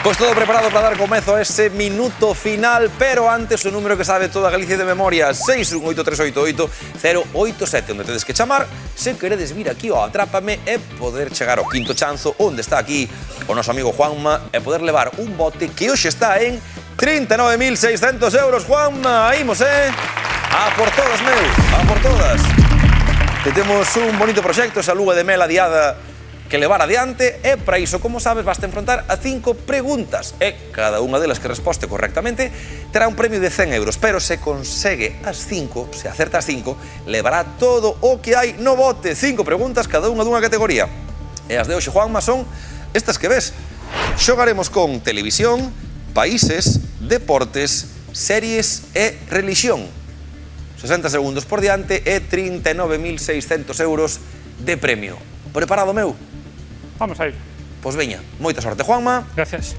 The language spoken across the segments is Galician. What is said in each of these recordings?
Pois todo preparado para dar comezo a ese minuto final, pero antes o número que sabe toda Galicia de memoria, 618388087, onde tedes que chamar se queredes vir aquí ao Atrápame e poder chegar ao quinto chanzo, onde está aquí o noso amigo Juanma, e poder levar un bote que hoxe está en 39.600 euros. Juanma, imos, a por todas, meu, a por todas. Que temos un bonito proxecto, esa lúa de mel adiada que levar adiante, e para iso, como sabes, vas a enfrontar a 5 preguntas e cada unha delas que resposte correctamente terá un premio de 100 euros, pero se consegue as 5, se acerta as 5, levará todo o que hai no bote. 5 preguntas, cada unha dunha categoría, e as de hoxe, Juanma, son estas que ves. Xogaremos con televisión, países, deportes, series e religión. 60 segundos por diante e 39.600 euros de premio. Preparado, meu? Vamos a ir. Pois veña, moita sorte, Juanma. Gracias.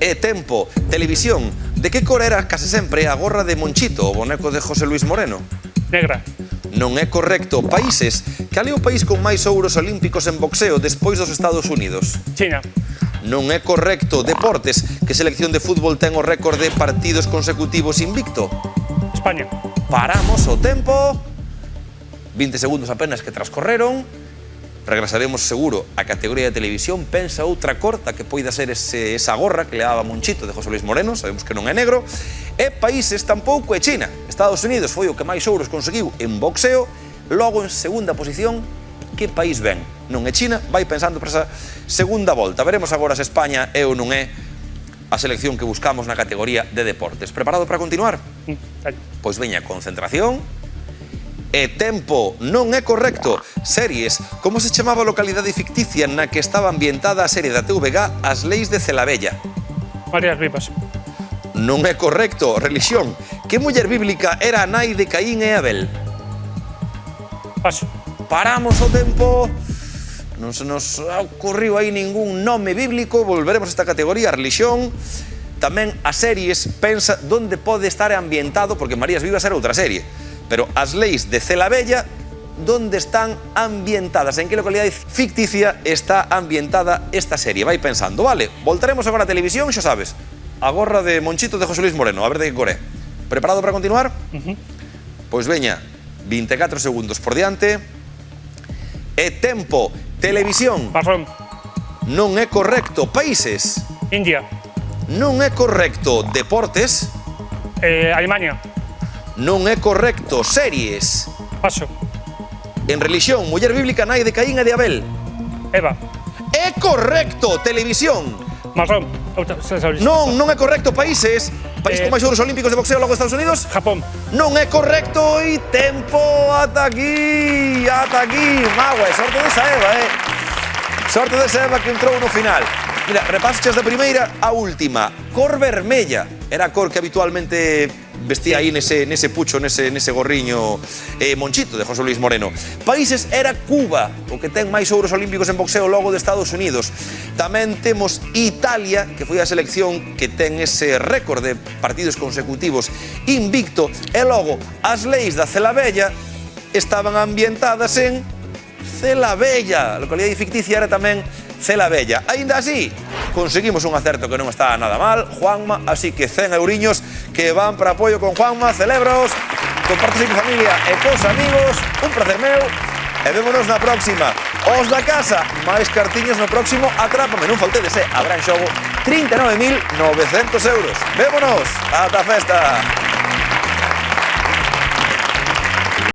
E tempo, televisión. De que cor era case sempre a gorra de Monchito, o boneco de José Luis Moreno? Negra. Non é correcto. Países. Cal é o país con máis ouros olímpicos en boxeo despois dos Estados Unidos? China. Non é correcto. Deportes. Que selección de fútbol ten o récord de partidos consecutivos invicto? España. Paramos o tempo. 20 segundos apenas que transcorreron. Regresaremos seguro á categoría de televisión. Pensa outra corta que poida ser esa gorra que levaba Monchito de José Luis Moreno, sabemos que non é negro. E países tampouco é China. Estados Unidos foi o que máis ouros conseguiu en boxeo. Logo, en segunda posición, que país ven? Non é China, vai pensando para esa segunda volta. Veremos agora se España é ou non é a selección que buscamos na categoría de deportes. Preparado para continuar? Pois veña, concentración. E tempo, non é correcto. Series, como se chamaba a localidade ficticia na que estaba ambientada a serie da TVG As Leis de Celavella? Varias Rivas. Non é correcto. Religión, que muller bíblica era a nai de Caín e Abel? Paso. Paramos o tempo. Non se nos ocurriu aí ningún nome bíblico. Volveremos a esta categoría, religión. Tamén as series, pensa onde pode estar ambientado, porque Marías Vivas era outra serie. Pero As Leis de Celavella, ¿dónde están ambientadas? ¿En qué localidad ficticia está ambientada esta serie? Vai pensando, vale? Voltaremos agora a televisión, xa sabes. A gorra de Monchito de José Luis Moreno, a ver de que core. Preparado para continuar? Pois veña, 24 segundos por diante. E tempo, televisión. Marrón. Non é correcto. Países. India. Non é correcto. Deportes. Alemania. Non é correcto. Series. Paso. En religión, muller bíblica nai de Caín e de Abel. Eva. É correcto. Televisión. Marrón. Non é correcto. Países. País con máis ouros olímpicos de boxeo logo de Estados Unidos. Japón. Non é correcto. E tempo. Ata aquí. Ata aquí. Magua, sorte desa Eva, Sorte desa Eva que entrou no final. Mira, repasos da primeira a última. Cor vermella. Era a cor que habitualmente vestía aí nese pucho, nese gorriño Monchito de José Luis Moreno. Países era Cuba, o que ten máis ouros olímpicos en boxeo logo de Estados Unidos. Tamén temos Italia, que foi a selección que ten ese récord de partidos consecutivos invicto. E logo, as leis da Celavella estaban ambientadas en Celavella. A localidade ficticia era tamén Celavella. Aínda así, conseguimos un acerto que non está nada mal, Juanma, así que 100 euriños que van para apoio con Juanma. Celebros, compartes con familia e cos amigos. Un placer meu e vémonos na próxima. Os da casa, máis cartiños no próximo Atrápame. Non faltedes, habrá en xogo 39.900 euros. Vémonos, ata a festa.